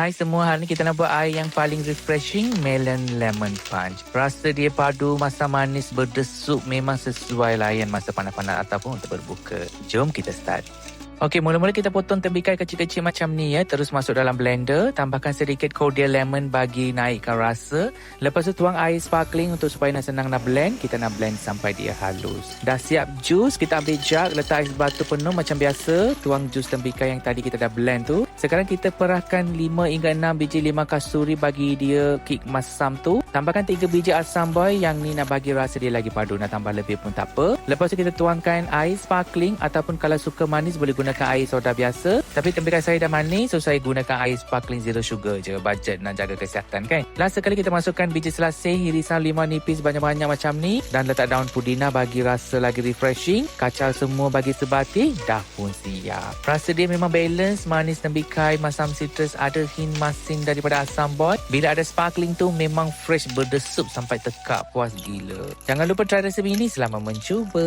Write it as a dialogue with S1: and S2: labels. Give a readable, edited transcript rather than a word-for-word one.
S1: Hai semua, hari ni kita nak buat air yang paling refreshing, melon lemon punch. Rasa dia padu, masam manis, berdesuk, memang sesuai layan masa panas-panas ataupun untuk berbuka. Jom kita start. Okey, mula-mula kita potong tembikai kecil-kecil macam ni ya. Terus masuk dalam blender. Tambahkan sedikit cordial lemon bagi naikkan rasa. Lepas tu tuang air sparkling untuk supaya senang nak blend. Kita nak blend sampai dia halus. Dah siap jus, kita ambil jug, letak ais batu penuh macam biasa. Tuang jus tembikai yang tadi kita dah blend tu. Sekarang kita perahkan 5 hingga 6 biji limau kasturi bagi dia kick masam tu. Tambahkan 3 biji asam boy, yang ni nak bagi rasa dia lagi padu. Nak tambah lebih pun tak apa. Lepas tu kita tuangkan air sparkling, ataupun kalau suka manis boleh gunakan air soda biasa. Tapi tembikai saya dah manis, so saya gunakan air sparkling zero sugar je. Budget nak jaga kesihatan kan. Last sekali kita masukkan biji selasih, irisan limau nipis banyak-banyak macam ni. Dan letak daun pudina bagi rasa lagi refreshing. Kacau semua bagi sebatik, dah pun siap. Rasa dia memang balance, manis tembikai, masam citrus, ada hint masin daripada asam boy. Bila ada sparkling tu memang fresh, berdesup sampai tekak, puas gila. Jangan lupa try resep ini, selamat mencuba.